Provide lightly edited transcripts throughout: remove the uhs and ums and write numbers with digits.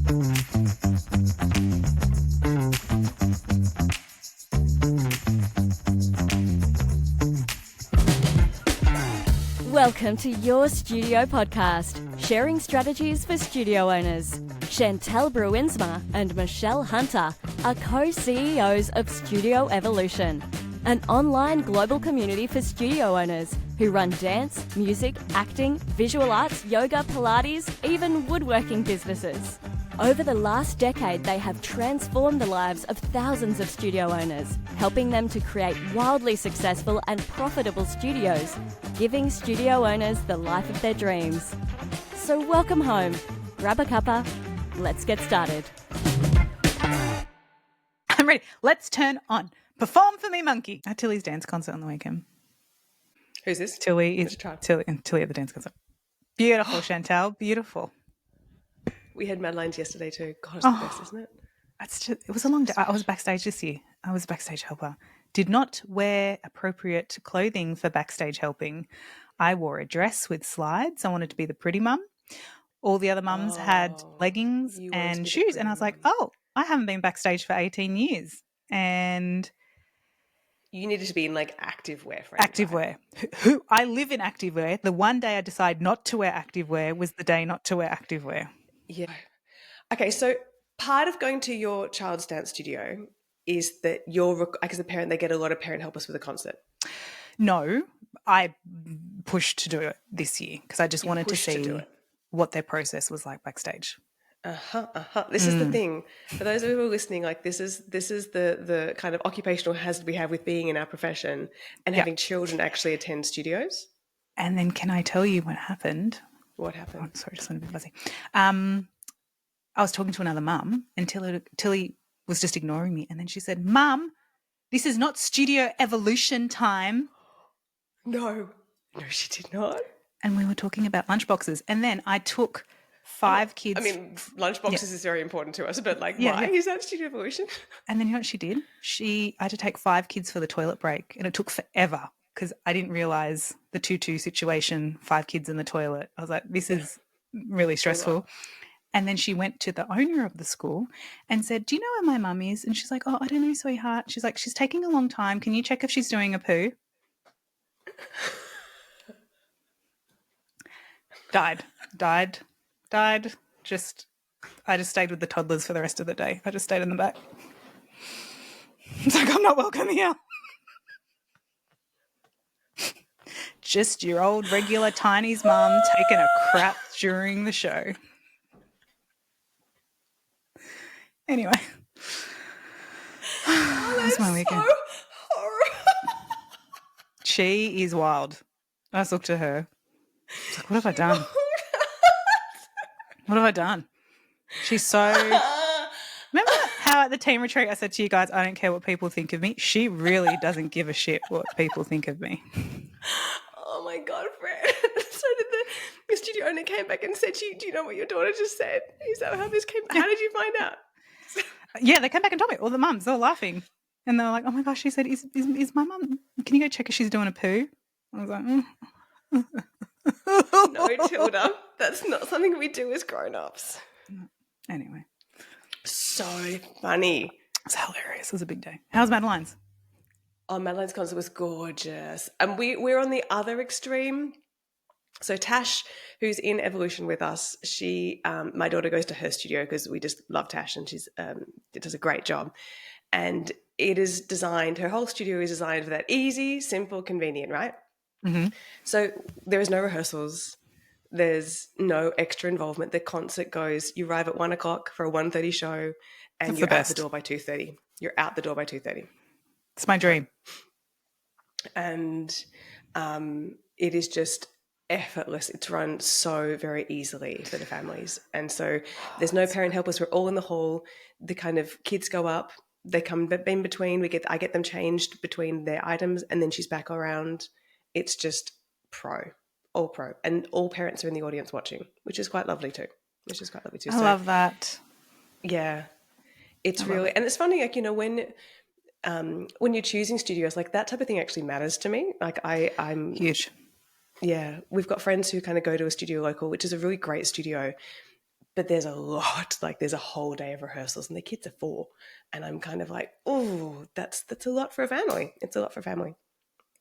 Welcome to Your Studio Podcast, sharing strategies for studio owners. Chantelle and Michelle Hunter are co-CEOs of Studio Evolution, an online global community for studio owners who run dance, music, acting, visual arts, yoga, Pilates, even woodworking businesses. Over the last decade, they have transformed the lives of thousands of studio owners, helping them to create wildly successful and profitable studios, giving studio owners the life of their dreams. So welcome home, grab a cuppa, let's get started. I'm ready. Let's turn on. Perform for me, monkey. At Tilly's dance concert on the weekend. Who's this? Tilly at the dance concert. Beautiful, Chantelle. Beautiful. We had Madeline's yesterday too. God, it's the best, isn't it? It was a long day. I was backstage this year. I was a backstage helper. Did not wear appropriate clothing for backstage helping. I wore a dress with slides. I wanted to be the pretty mum. All the other mums had leggings and shoes. And I was like, I haven't been backstage for 18 years. And you needed to be in like activewear. Activewear. I live in activewear. The one day I decide not to wear activewear was the day not to wear activewear. Yeah. Okay, so part of going to your child's dance studio is that as a parent, they get a lot of parent helpers for the concert. No, I pushed to do it this year because I just wanted to see what their process was like backstage. This is the thing. For those of you who are listening, like this is the kind of occupational hazard we have with being in our profession and having children actually attend studios. And then can I tell you what happened? What happened? Oh, sorry, just went a bit fuzzy. I was talking to another mum and Tilly was just ignoring me. And then she said, Mum, this is not Studio Evolution time. No, she did not. And we were talking about lunchboxes. And then I took 5 kids. I mean, lunchboxes is very important to us, but why is that Studio Evolution? And then you know what she did? I had to take 5 kids for the toilet break and it took forever because I didn't realise the tutu situation, 5 kids in the toilet. I was like, this is really stressful. And then she went to the owner of the school and said, do you know where my mum is? And she's like, oh, I don't know, sweetheart. She's like, she's taking a long time. Can you check if she's doing a poo? Died. I just stayed with the toddlers for the rest of the day. I just stayed in the back. It's like, I'm not welcome here. Just your old regular Tiny's mum taking a crap during the show. Anyway. That's my weekend. So horrible. She is wild. I just looked at her. I was like, what have I done? What have I done? She's so... Remember how at the team retreat I said to you guys, I don't care what people think of me? She really doesn't give a shit what people think of me. Oh my God, Fred. So did the studio owner came back and said, do you know what your daughter just said? Is that how this came? How did you find out? Yeah, they came back and told me. All the mums, they were laughing. And they were like, oh my gosh, she said, is my mum, can you go check if she's doing a poo? I was like, No, Tilda, that's not something we do as grown-ups. Anyway. So funny. It's hilarious. It was a big day. How's Madeline's? Oh, Madeline's concert was gorgeous. And we're on the other extreme. So Tash, who's in Evolution with us, she, my daughter goes to her studio because we just love Tash and she's does a great job. And it is designed, her whole studio is designed for that easy, simple, convenient, right? Mm-hmm. So there is no rehearsals. There's no extra involvement. The concert goes, you arrive at 1 o'clock for a 1:30 show and you're out the door by 2:30. You're out the door by 2:30. It's my dream. And it is just effortless. It's run so very easily for the families. And so there's no parent helpers. We're all in the hall. The kind of kids go up. They come in between. I get them changed between their items and then she's back around. It's just all pro. And all parents are in the audience watching, which is quite lovely too. I love that. Yeah. It's really, and it's funny, like, you know, when you're choosing studios, like that type of thing actually matters to me. Like I'm huge. Yeah. We've got friends who kind of go to a studio local, which is a really great studio, but there's a lot, like there's a whole day of rehearsals and the kids are 4. And I'm kind of like, oh, that's a lot for a family. It's a lot for a family.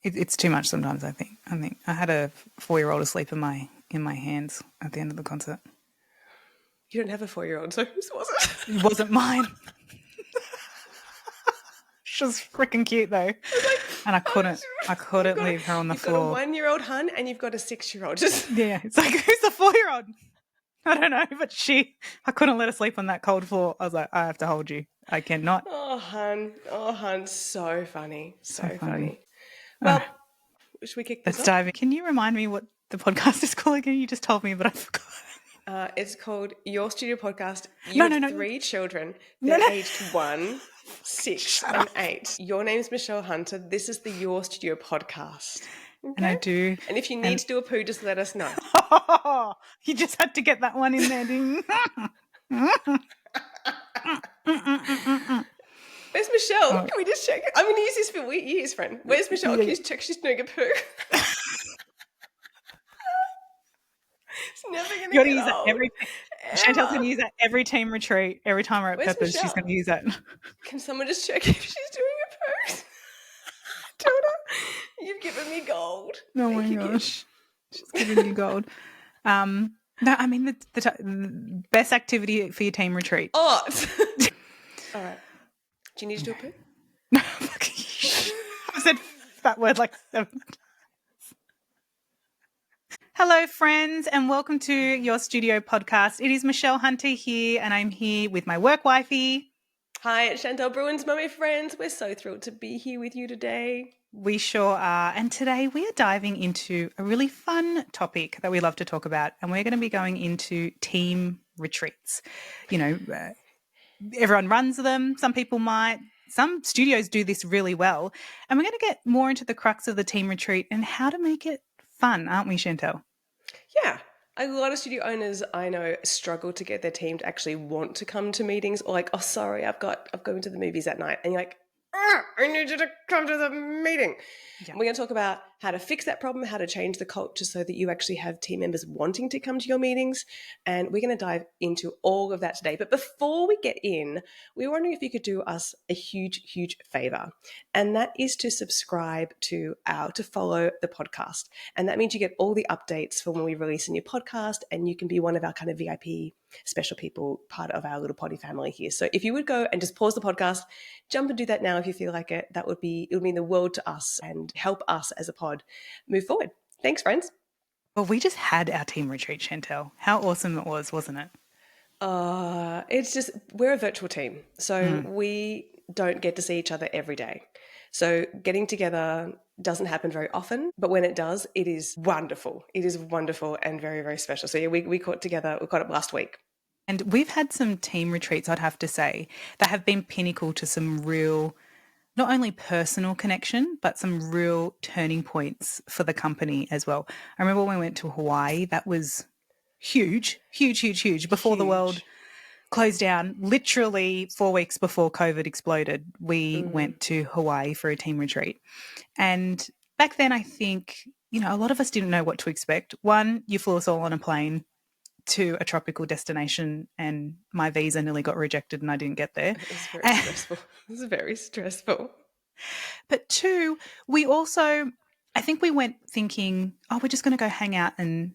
It's too much sometimes, I think. I had a 4-year-old asleep in my hands at the end of the concert. You don't have a 4-year-old, so whose was it? It wasn't mine. She was freaking cute though. And I couldn't leave her on the floor. You've got a 1-year-old hun and you've got a 6-year-old. Yeah, it's like, who's the 4-year-old? I don't know, but I couldn't let her sleep on that cold floor. I was like, I have to hold you. I cannot. Oh, hun, so funny. So funny. Well, should we kick this off? Let's dive in. Can you remind me what the podcast is called again? You just told me, but I forgot. It's called Your Studio Podcast. You have 3 children. They're aged 1, 6, and 8. Your name's Michelle Hunter. This is the Your Studio Podcast. Okay? And I do. And if you need to do a poo, just let us know. You just had to get that one in there, didn't you? Where's Michelle? Can we just check? I'm going to use this for years, friend. Where's Michelle? Can you just check she's doing a poo? It's never going to get old. Chantel's going to use that every team retreat. Every time we're at Peppers, she's going to use that. Can someone just check if she's doing a poo? Tilda, you've given me gold. Oh my gosh. She's giving you gold. No, I mean, the best activity for your team retreat. Oh. All right. Do you need to do a poo? No. I've said that word like 7 times. Hello, friends, and welcome to Your Studio Podcast. It is Michelle Hunter here, and I'm here with my work wifey. Hi, it's Chantelle Bruins, my friends. We're so thrilled to be here with you today. We sure are. And today we are diving into a really fun topic that we love to talk about, and we're going to be going into team retreats. You know, everyone runs them. Some people might. Some studios do this really well. And we're going to get more into the crux of the team retreat and how to make it fun, aren't we, Chantelle? Yeah. A lot of studio owners I know struggle to get their team to actually want to come to meetings, or like, oh, sorry, I'm going to the movies that night. And you're like, I need you to come to the meeting. Yeah. We're going to talk about how to fix that problem, how to change the culture so that you actually have team members wanting to come to your meetings. And we're going to dive into all of that today. But before we get in, we were wondering if you could do us a huge, huge favor. And that is to subscribe to follow the podcast. And that means you get all the updates for when we release a new podcast, and you can be one of our kind of VIP special people, part of our little potty family here. So if you would go and just pause the podcast, jump and do that now if you feel like it. It would mean the world to us and help us as a pod move forward. Thanks, friends. Well, we just had our team retreat, Chantelle. How awesome it was, wasn't it? It's just, we're a virtual team. So we don't get to see each other every day. So getting together doesn't happen very often, but when it does, it is wonderful. It is wonderful and very, very special. So yeah, we caught up last week. And we've had some team retreats, I'd have to say, that have been pinnacle to some real, not only personal connection, but some real turning points for the company as well. I remember when we went to Hawaii, that was huge, before the world closed down. Literally 4 weeks before COVID exploded, we went to Hawaii for a team retreat. And back then, I think, a lot of us didn't know what to expect. One, you flew us all on a plane to a tropical destination, and my visa nearly got rejected and I didn't get there. It was very stressful. It was very stressful. But 2, we also, I think we went thinking, we're just going to go hang out and,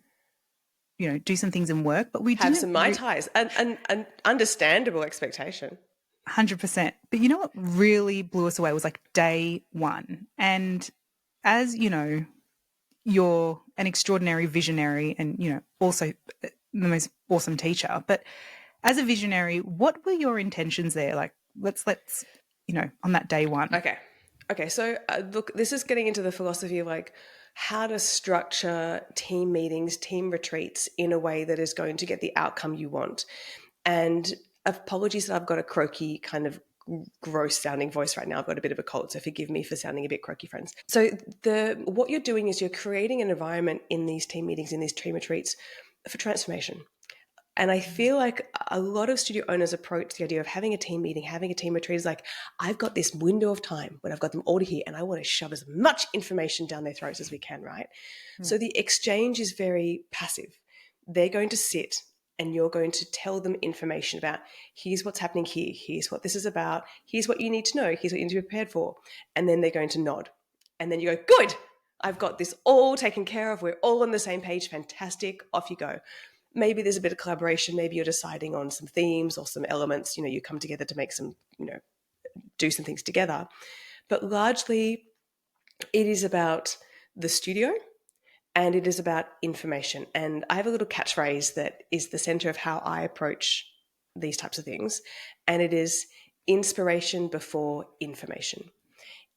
do some things and work. But we have some Mai Tais, an understandable expectation. 100%. But you know what really blew us away was like day 1. And as you're an extraordinary visionary and, also the most awesome teacher. But as a visionary, what were your intentions there? Like, let's on that day 1. Okay. So look, this is getting into the philosophy of like how to structure team meetings, team retreats in a way that is going to get the outcome you want. And apologies that I've got a croaky kind of gross sounding voice right now. I've got a bit of a cold, so forgive me for sounding a bit croaky, friends. So what you're doing is you're creating an environment in these team meetings, in these team retreats for transformation. And I feel like a lot of studio owners approach the idea of having a team meeting, having a team retreat is like, I've got this window of time when I've got them all here and I want to shove as much information down their throats as we can, right? So the exchange is very passive. They're going to sit and you're going to tell them information about here's what's happening here, here's what this is about, here's what you need to know, here's what you need to be prepared for. And then they're going to nod. And then you go, good, I've got this all taken care of. We're all on the same page. Fantastic. Off you go. Maybe there's a bit of collaboration. Maybe you're deciding on some themes or some elements. You come together to make some, do some things together. But largely it is about the studio and it is about information. And I have a little catchphrase that is the center of how I approach these types of things. And it is inspiration before information.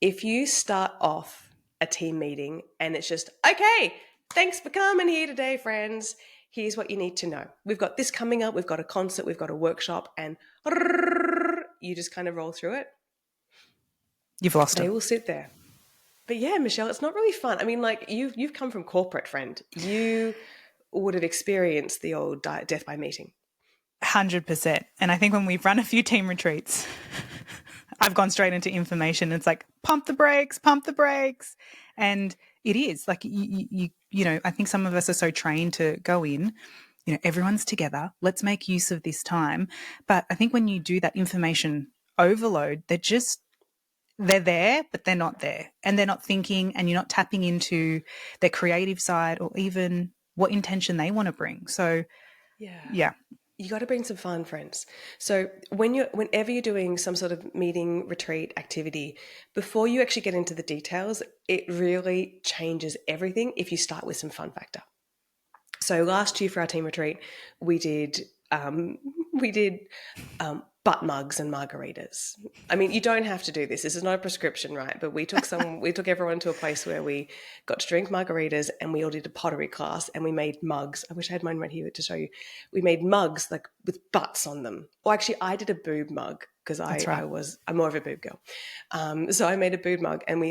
If you start off a team meeting and it's just, okay, thanks for coming here today, friends. Here's what you need to know. We've got this coming up. We've got a concert. We've got a workshop. And you just kind of roll through it. You've lost it. They will sit there. But yeah, Michelle, it's not really fun. I mean, like you've come from corporate, friend. You would have experienced the old death by meeting. 100%. And I think when we've run a few team retreats, I've gone straight into information. It's like, pump the brakes. And it is like, I think some of us are so trained to go in, everyone's together. Let's make use of this time. But I think when you do that information overload, they're there, but they're not there. And they're not thinking, and you're not tapping into their creative side or even what intention they want to bring. So, yeah. You got to bring some fun, friends. So whenever you're doing some sort of meeting, retreat, activity, before you actually get into the details, it really changes everything if you start with some fun factor. So last year for our team retreat, we did butt mugs and margaritas. I mean, you don't have to do this. This is not a prescription, right? But we took everyone to a place where we got to drink margaritas and we all did a pottery class and we made mugs. I wish I had mine right here to show you. We made mugs like with butts on them. Or actually, I did a boob mug because I'm more of a boob girl. So I made a boob mug and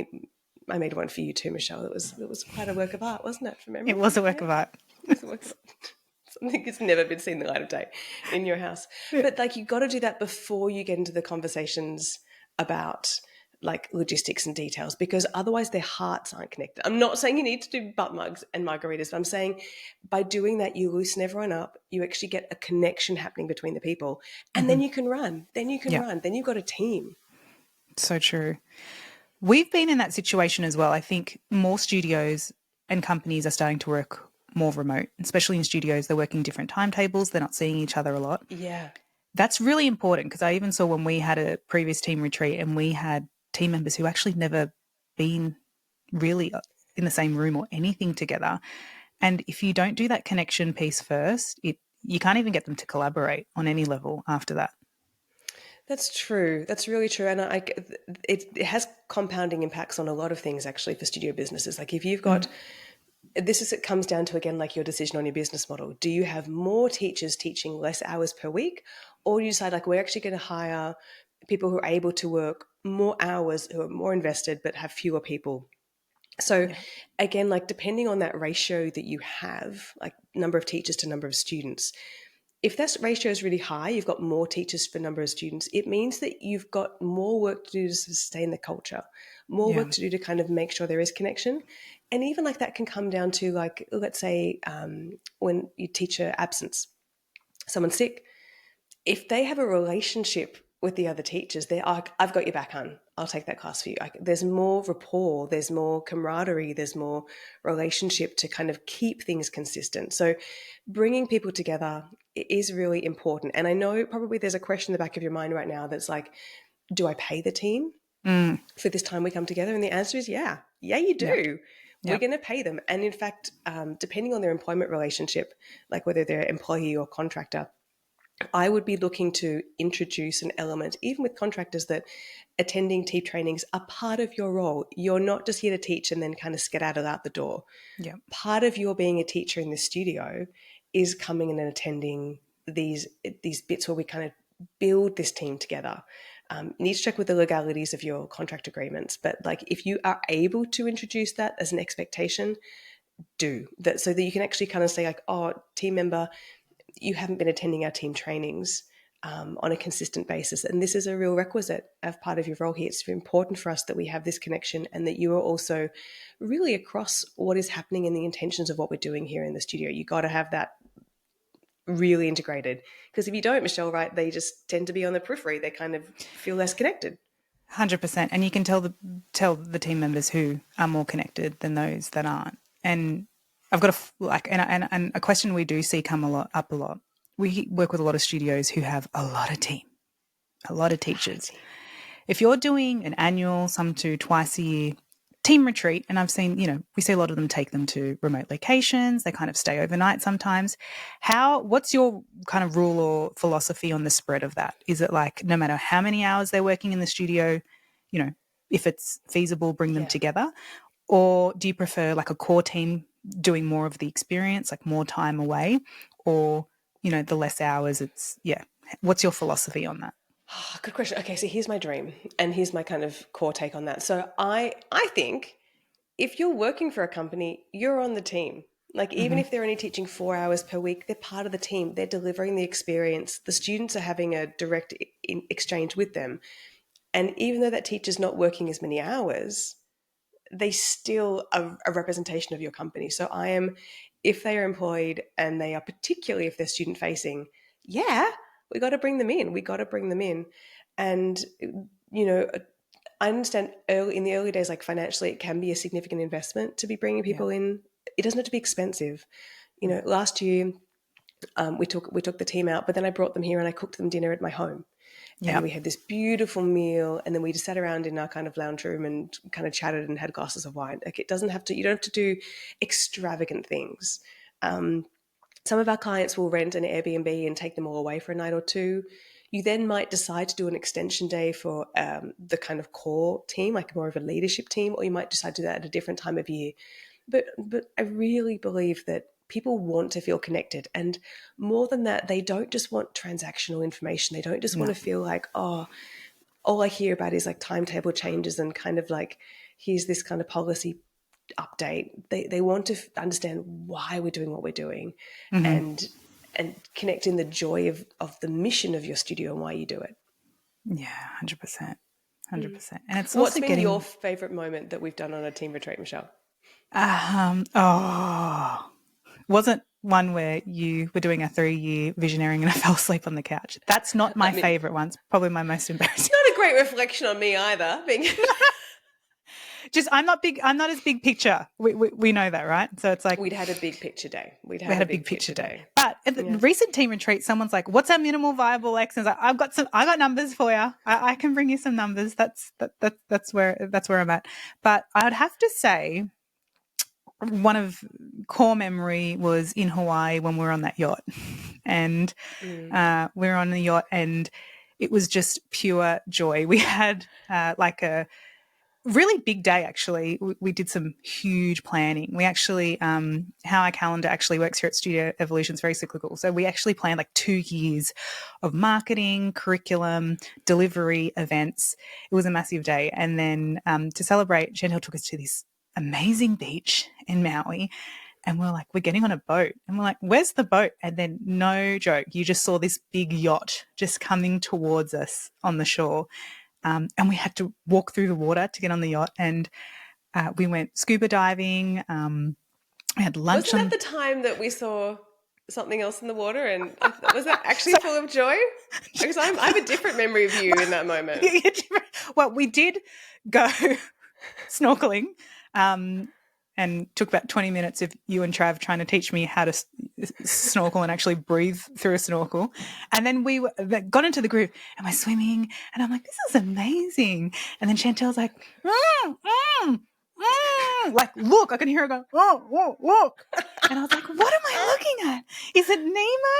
I made one for you too, Michelle. It was quite a work of art, wasn't it? From memory? It was a work of art. It was a work of art. Something that's never been seen the light of day in your house. Yeah. But like, you got to do that before you get into the conversations about like logistics and details, because otherwise their hearts aren't connected. I'm not saying you need to do butt mugs and margaritas, but I'm saying by doing that, you loosen everyone up. You actually get a connection happening between the people, and then you can run. Then you've got a team. So true. We've been in that situation as well. I think more studios and companies are starting to work more remote, especially in studios. They're working different timetables. They're not seeing each other a lot. Yeah. That's really important, because I even saw when we had a previous team retreat and we had team members who actually never been really in the same room or anything together. And if you don't do that connection piece first, you can't even get them to collaborate on any level after that. That's true. That's really true. And it has compounding impacts on a lot of things actually for studio businesses. Like if you've got it comes down to, again, like your decision on your business model. Do you have more teachers teaching less hours per week? Or do you decide like, we're actually going to hire people who are able to work more hours, who are more invested, but have fewer people? So again, like depending on that ratio that you have, like number of teachers to number of students, if that ratio is really high, you've got more teachers per number of students, it means that you've got more work to do to sustain the culture, more work to do to kind of make sure there is connection. And even like that can come down to like, let's say when you teach absence, someone's sick, if they have a relationship with the other teachers, they're like, I've got your back, hon. I'll take that class for you. There's more rapport, there's more camaraderie, there's more relationship to kind of keep things consistent. So bringing people together is really important. And I know probably there's a question in the back of your mind right now that's like, do I pay the team for this time we come together? And the answer is yeah, you do. We're going to pay them. And in fact, depending on their employment relationship, like whether they're employee or contractor, I would be looking to introduce an element, even with contractors, that attending team trainings are part of your role. You're not just here to teach and then kind of skedaddle out the door. Yeah. Part of your being a teacher in the studio is coming in and attending these bits where we kind of build this team together. You need to check with the legalities of your contract agreements, but like if you are able to introduce that as an expectation, do that so that you can actually kind of say like, oh, team member, you haven't been attending our team trainings on a consistent basis. And this is a real requisite of part of your role here. It's important for us that we have this connection and that you are also really across what is happening and the intentions of what we're doing here in the studio. You got to have that really integrated. Because if you don't, Michelle, right, they just tend to be on the periphery. They kind of feel less connected. 100%. And you can tell the team members who are more connected than those that aren't. And I've got and a question we do see come up a lot. We work with a lot of studios who have a lot of team, a lot of teachers. If you're doing an annual, some to twice a year team retreat, and I've seen, we see a lot of them take them to remote locations. They kind of stay overnight sometimes. What's your kind of rule or philosophy on the spread of that? Is it like no matter how many hours they're working in the studio, if it's feasible, bring them together? Or do you prefer like a core team doing more of the experience, like more time away, or, the less hours what's your philosophy on that? Oh, good question. Okay, so here's my dream, and here's my kind of core take on that. So I think if you're working for a company, you're on the team. Like even if they're only teaching 4 hours per week, they're part of the team. They're delivering the experience. The students are having a direct exchange with them. And even though that teacher's not working as many hours, they still are a representation of your company. So if they are employed and they are, particularly if they're student facing, we got to bring them in. And, I understand in the early days, like financially, it can be a significant investment to be bringing people in. It doesn't have to be expensive. Last year we took the team out, but then I brought them here and I cooked them dinner at my home. Yep. And we had this beautiful meal, and then we just sat around in our kind of lounge room and kind of chatted and had glasses of wine. Like you don't have to do extravagant things. Some of our clients will rent an Airbnb and take them all away for a night or two. You then might decide to do an extension day for the kind of core team, like more of a leadership team, or you might decide to do that at a different time of year. But I really believe that people want to feel connected. And more than that, they don't just want transactional information. They don't just want to feel like, oh, all I hear about is like timetable changes and kind of like, here's this kind of policy update. They want to understand why we're doing what we're doing and connect in the joy of the mission of your studio and why you do it. Yeah, 100%. 100%. And it's what's been your favorite moment that we've done on a team retreat, Michelle? Wasn't one where you were doing a 3-year visioneering and I fell asleep on the couch. That's not my favorite one. It's probably my most embarrassing. It's not a great reflection on me either. I'm not as big picture. We know that, right? So it's like we'd had a big picture day. We had a big picture day. But at the recent team retreat, someone's like, "What's our minimal viable X?" And I got numbers for you. I can bring you some numbers. That's where I'm at. But I'd have to say, one of core memory was in Hawaii when we were on that yacht, and we were on the yacht, and it was just pure joy. We had like a really big day, actually. We did some huge planning. We actually, how our calendar actually works here at Studio Evolution is very cyclical. So we actually planned like 2 years of marketing, curriculum, delivery, events. It was a massive day. And then to celebrate, Chantelle took us to this amazing beach in Maui. And we're like, we're getting on a boat. And we're like, where's the boat? And then, no joke, you just saw this big yacht just coming towards us on the shore. And we had to walk through the water to get on the yacht, and we went scuba diving. We had lunch. Wasn't that the time that we saw something else in the water? And was that actually full of joy? Because I have a different memory of you in that moment. Well, we did go snorkeling, and took about 20 minutes of you and Trav trying to teach me how to snorkel and actually breathe through a snorkel. And then we got into the group and we're swimming, and I'm like, this is amazing. And then Chantel's like, like, look, I can hear her go, oh, look. And I was like, what am I looking at? Is it Nemo?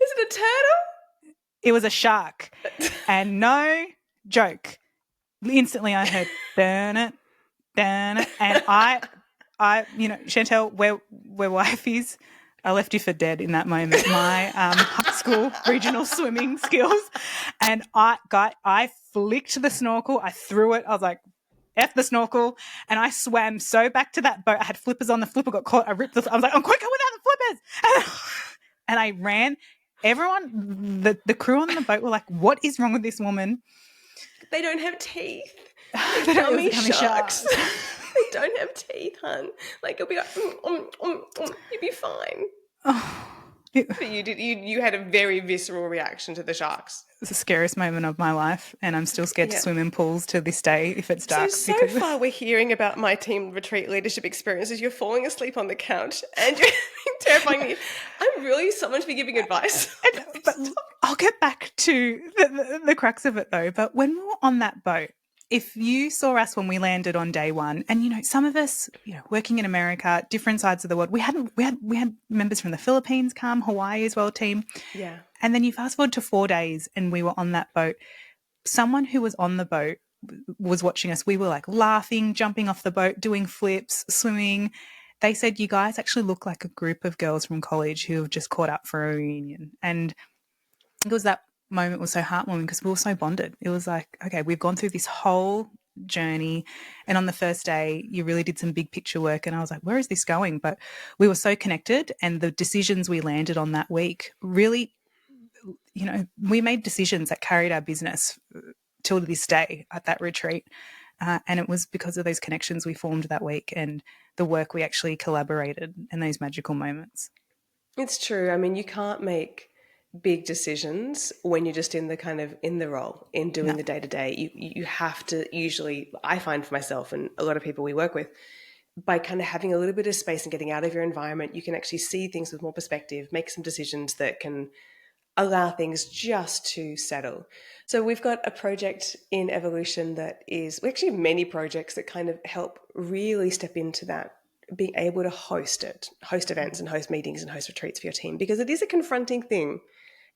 Is it a turtle? It was a shark. And no joke, instantly I heard, burn it. And I, Chantelle, where wife is, I left you for dead in that moment. My high school regional swimming skills, and I flicked the snorkel. I threw it. I was like, F the snorkel, and I swam so back to that boat. I had flippers on. The flipper got caught. I ripped I was like, I'm quicker without the flippers, and I ran. Everyone, the crew on the boat were like, what is wrong with this woman? They don't have teeth. They don't have sharks. They don't have teeth, hun. Like, it'll be like, you'll be fine. Oh, But you had a very visceral reaction to the sharks. It's the scariest moment of my life, and I'm still scared to Yeah. swim in pools to this day if it's dark. So far we're hearing about my team retreat leadership experiences. You're falling asleep on the couch and you're terrifying me. I'm really someone to be giving advice. But I'll get back to the crux of it though. But when we were on that boat, if you saw us when we landed on day one, and, you know, some of us, you know, working in America, different sides of the world, we had members from the Philippines come, Hawaii as well, team. Yeah. And then you fast forward to 4 days and we were on that boat. Someone who was on the boat was watching us. We were like laughing, jumping off the boat, doing flips, swimming. They said, you guys actually look like a group of girls from college who have just caught up for a reunion. And it was that moment was so heartwarming because we were so bonded. It was like, okay, we've gone through this whole journey, and on the first day you really did some big picture work, and I was like, where is this going? But we were so connected, and the decisions we landed on that week really, you know, we made decisions that carried our business till this day at that retreat, and it was because of those connections we formed that week and the work we actually collaborated and those magical moments. It's true. I mean, you can't make big decisions when you're just in the role, in doing the day-to-day. You have to, usually, I find for myself and a lot of people we work with, by kind of having a little bit of space and getting out of your environment, you can actually see things with more perspective, make some decisions that can allow things just to settle. So we've got a project in Evolution that is, we actually have many projects that kind of help really step into that, being able to host events and host meetings and host retreats for your team, because it is a confronting thing,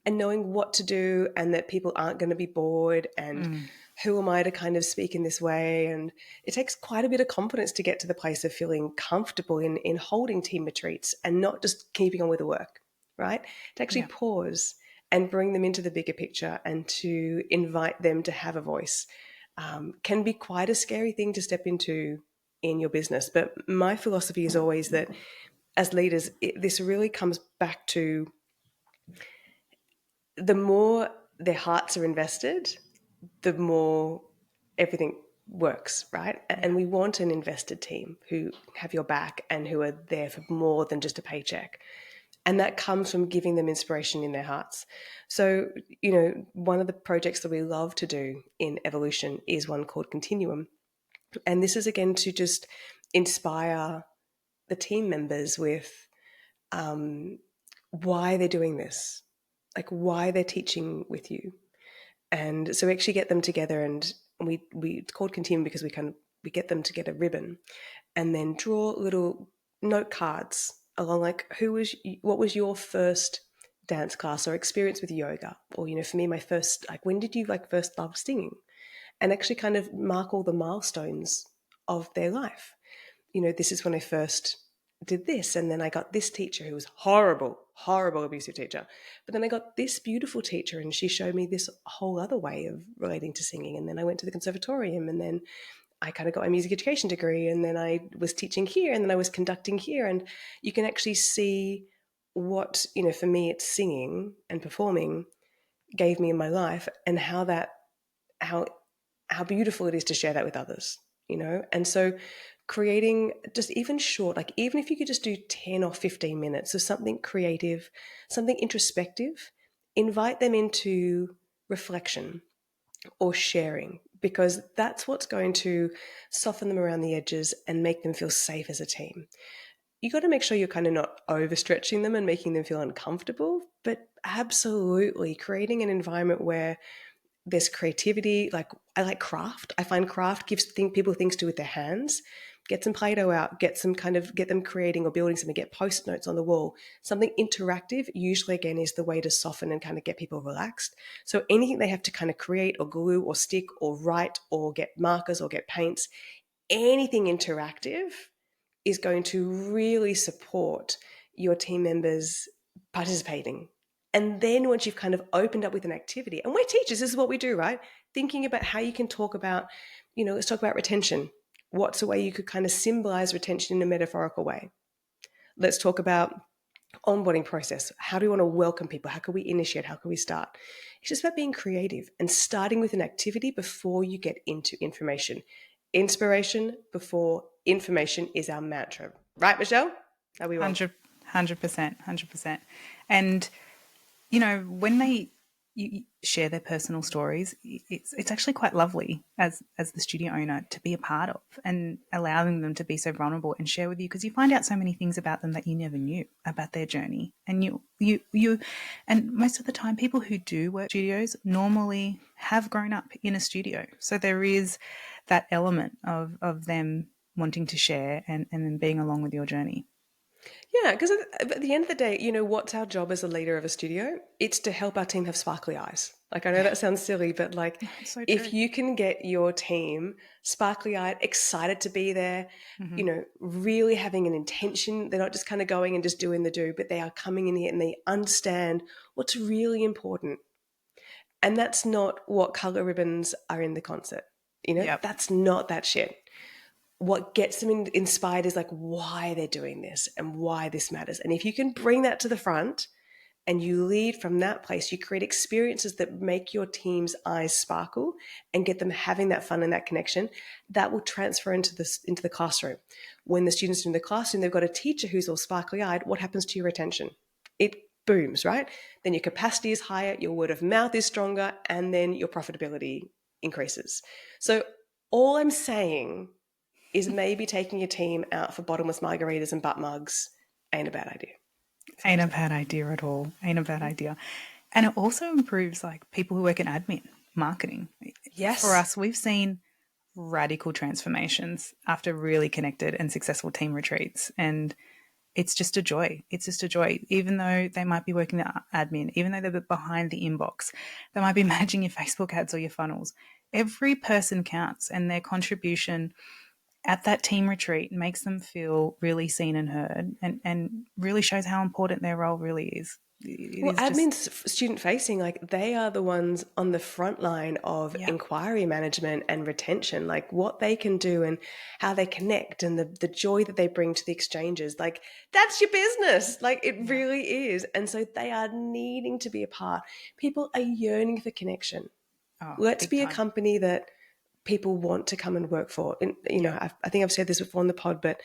and knowing what to do and that people aren't going to be bored and who am I to kind of speak in this way. And it takes quite a bit of confidence to get to the place of feeling comfortable in holding team retreats and not just keeping on with the work, right? To actually pause and bring them into the bigger picture and to invite them to have a voice can be quite a scary thing to step into in your business. But my philosophy is always that as leaders, this really comes back to the more their hearts are invested, the more everything works, right? And we want an invested team who have your back and who are there for more than just a paycheck. And that comes from giving them inspiration in their hearts. So, you know, one of the projects that we love to do in Evolution is one called Continuum. And this is, again, to just inspire the team members with why they're doing this, like why they're teaching with you. And so we actually get them together, and we it's called Continuum because we get them to get a ribbon and then draw little note cards along, like what was your first dance class or experience with yoga, or, you know, for me, my first, like, when did you first love singing, and actually kind of mark all the milestones of their life. You know, this is when I first did this, and then I got this teacher who was horrible abusive teacher, but then I got this beautiful teacher and she showed me this whole other way of relating to singing, and then I went to the conservatorium, and then I kind of got my music education degree, and then I was teaching here, and then I was conducting here, and you can actually see what, you know, for me it's singing and performing gave me in my life, and how beautiful it is to share that with others, you know. And so creating just even short, like even if you could just do 10 or 15 minutes of something creative, something introspective, invite them into reflection or sharing, because that's what's going to soften them around the edges and make them feel safe as a team. You got to make sure you're kind of not overstretching them and making them feel uncomfortable, but absolutely creating an environment where there's creativity. Like, I like craft. I find craft gives people things to do with their hands. Get some Play-Doh out, get them creating or building something, get Post-it notes on the wall. Something interactive usually, again, is the way to soften and kind of get people relaxed. So anything they have to kind of create or glue or stick or write or get markers or get paints, anything interactive is going to really support your team members participating. And then once you've kind of opened up with an activity, and we're teachers, this is what we do, right? Thinking about how you can talk about, you know, let's talk about retention. What's a way you could kind of symbolize retention in a metaphorical way? Let's talk about onboarding process. How do we want to welcome people? How can we initiate? How can we start? It's just about being creative and starting with an activity before you get into information. Inspiration before information is our mantra. Right, Michelle? Are we wrong? 100%. 100%, 100%. And, you know, when they share their personal stories, it's actually quite lovely as the studio owner to be a part of, and allowing them to be so vulnerable and share with you, because you find out so many things about them that you never knew about their journey. And you and most of the time people who do work studios normally have grown up in a studio, so there is that element of them wanting to share and then being along with your journey. Yeah, because at the end of the day, you know, what's our job as a leader of a studio? It's to help our team have sparkly eyes. Like, I know that sounds silly, but like, So if true. you can get your team sparkly eyed, excited to be there, you know, really having an intention, they're not just kind of going and just doing the do, but they are coming in here and they understand what's really important. And that's not what color ribbons are in the concert. You know, Yep. that's not that shit. What gets them inspired is like why they're doing this and why this matters. And if you can bring that to the front and you lead from that place, you create experiences that make your team's eyes sparkle and get them having that fun and that connection, that will transfer into the classroom. When the students are in the classroom, they've got a teacher who's all sparkly eyed. What happens to your retention? It booms, right? Then your capacity is higher, your word of mouth is stronger, and then your profitability increases. So all I'm saying is maybe taking your team out for bottomless margaritas and butt mugs ain't a bad idea. Ain't a bad idea at all. Ain't a bad idea. And it also improves like people who work in admin, marketing. Yes. For us, we've seen radical transformations after really connected and successful team retreats. And it's just a joy. It's just a joy. Even though they might be working the admin, even though they're behind the inbox, they might be managing your Facebook ads or your funnels. Every person counts, and their contribution at that team retreat makes them feel really seen and heard, and really shows how important their role really is. Well, admin's student facing, like they are the ones on the front line of inquiry management and retention, like what they can do and how they connect and the joy that they bring to the exchanges. Like that's your business. Like it really is. And so they are needing to be a part. People are yearning for connection. Let's be a company that people want to come and work for. And, you know, I think I've said this before on the pod, but,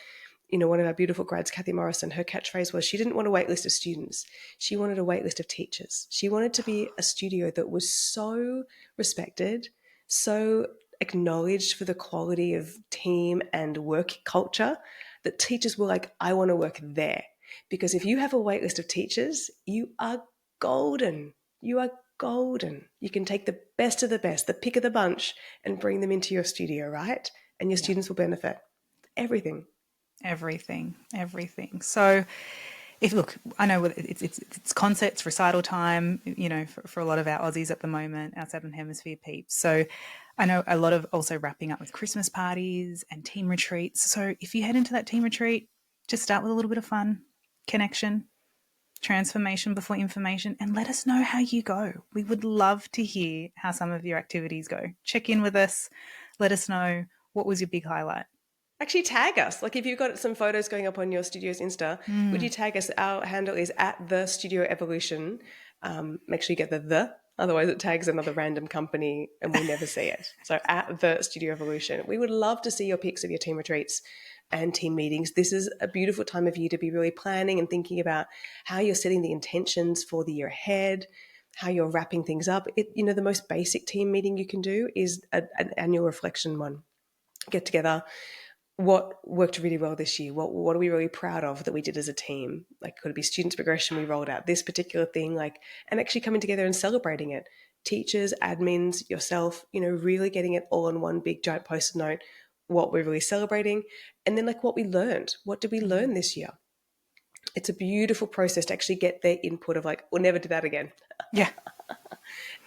you know, one of our beautiful grads, Kathy Morrison, her catchphrase was she didn't want a wait list of students. She wanted a wait list of teachers. She wanted to be a studio that was so respected, so acknowledged for the quality of team and work culture that teachers were like, I want to work there. Because if you have a wait list of teachers, you are golden. You are golden. You can take the best of the best, the pick of the bunch, and bring them into your studio, right? And your students will benefit. Everything. So look, I know it's concerts, recital time, you know, for a lot of our Aussies at the moment, our Southern Hemisphere peeps. So I know a lot of also wrapping up with Christmas parties and team retreats. So if you head into that team retreat, just start with a little bit of fun, connection, transformation before information, and let us know how you go. We would love to hear how some of your activities go. Check in with us. Let us know what was your big highlight. Actually tag us. Like if you've got some photos going up on your studio's Insta, would you tag us? Our handle is @the_studio_evolution. Make sure you get the, otherwise it tags another random company and we'll never see it. So @the_studio_evolution. We would love to see your pics of your team retreats and team meetings. This is a beautiful time of year to be really planning and thinking about how you're setting the intentions for the year ahead, how you're wrapping things up. You know, the most basic team meeting you can do is an annual reflection one. Get together. What worked really well this year? What are we really proud of that we did as a team? Like, could it be students progression? We rolled out this particular thing, like, and actually coming together and celebrating it. Teachers, admins, yourself, you know, really getting it all on one big giant post-it note, what we're really celebrating, and then like what we learned. What did we learn this year? It's a beautiful process to actually get their input of like, we'll never do that again. Yeah.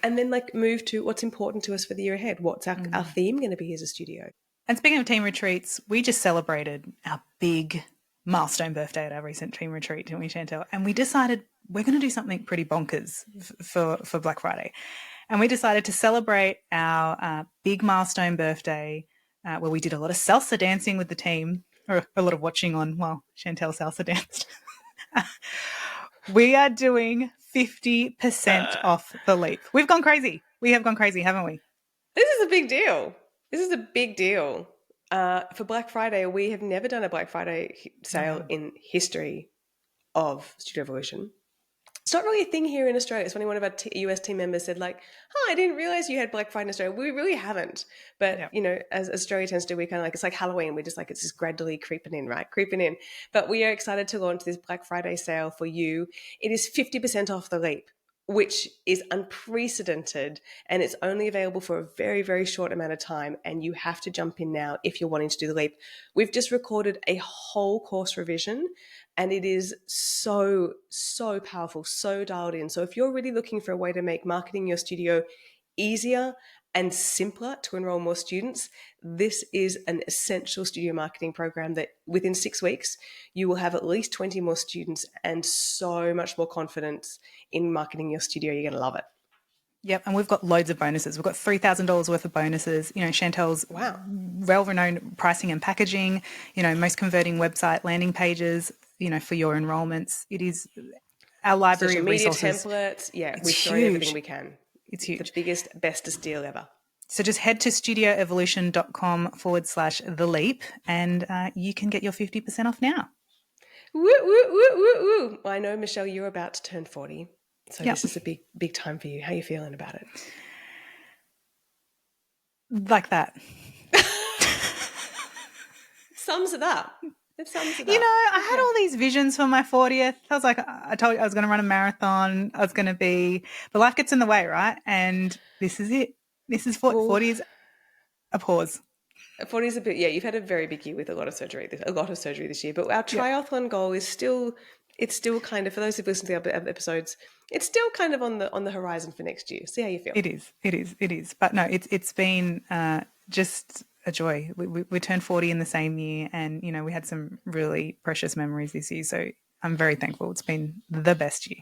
And then like move to what's important to us for the year ahead. What's our theme going to be as a studio? And speaking of team retreats, we just celebrated our big milestone birthday at our recent team retreat, didn't we, Chantelle? And we decided we're going to do something pretty bonkers for Black Friday. And we decided to celebrate our big milestone birthday where we did a lot of salsa dancing with the team, or a lot of watching on while Chantelle salsa danced. We are doing 50% off the leap. We've gone crazy. We have gone crazy, haven't we? This is a big deal. This is a big deal. For Black Friday, we have never done a Black Friday sale in history of Studio Evolution. It's not really a thing here in Australia. It's funny, one of our US team members said like, I didn't realize you had Black Friday in Australia. We really haven't. But, as Australia tends to do, we kind of like, it's like Halloween. We're just like, it's just gradually creeping in, right? Creeping in. But we are excited to launch this Black Friday sale for you. It is 50% off the Leap, which is unprecedented, and it's only available for a very, very short amount of time, and you have to jump in now if you're wanting to do the Leap. We've just recorded a whole course revision, and it is so, so powerful, so dialed in. So if you're really looking for a way to make marketing your studio easier and simpler to enroll more students, this is an essential studio marketing program that within 6 weeks, you will have at least 20 more students and so much more confidence in marketing your studio. You're going to love it. Yep, and we've got loads of bonuses. We've got $3,000 worth of bonuses. Chantelle's well-renowned pricing and packaging, most converting website landing pages, for your enrollments. It is our library social media resources. Templates. Yeah, we throw huge. everything we can. It's huge. The biggest, bestest deal ever. So just head to studioevolution.com/the leap and you can get your 50% off now. Woo, woo, woo, woo, woo. Well, I know, Michelle, you're about to turn 40. So This is a big, big time for you. How are you feeling about it? Like that. Sums it up. It sums it up. I had all these visions for my 40th. I was like, I told you I was going to run a marathon. I was going to be, but life gets in the way, right? And this is it. This is 40. 40 is a pause. 40 is a bit, you've had a very big year with a lot of surgery this year. But our triathlon goal is still, it's still kind of, for those who've listened to the other episodes, it's still kind of on the horizon for next year. See how you feel. It is. But no, it's been just a joy. We turned 40 in the same year, and we had some really precious memories this year. So I'm very thankful. It's been the best year.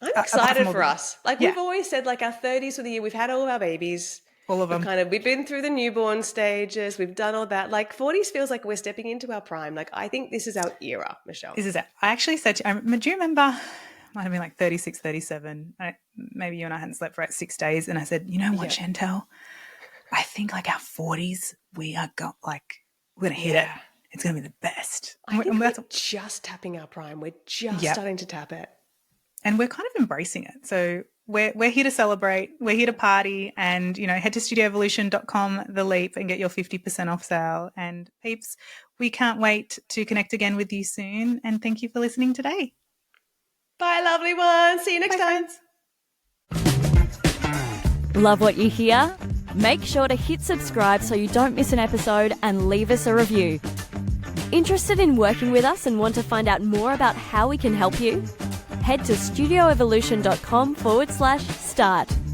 I'm excited for us. We've always said, our 30s were the year we've had all of our babies. All of them. We've been through the newborn stages. We've done all that. 40s feels like we're stepping into our prime. I think this is our era, Michelle. This is it. I actually said to you, do you remember, might have been 36, 37. Maybe you and I hadn't slept for 6 days. And I said, you know what, Chantelle? I think our 40s, we are we're going to hit it. It's going to be the best. I think we're just tapping our prime. We're just starting to tap it. And we're kind of embracing it. So we're here to celebrate. We're here to party. And, head to studioevolution.com, the leap, and get your 50% off sale. And peeps, we can't wait to connect again with you soon. And thank you for listening today. Bye, lovely one. See you next time. Love what you hear? Make sure to hit subscribe so you don't miss an episode and leave us a review. Interested in working with us and want to find out more about how we can help you? Head to studioevolution.com/start.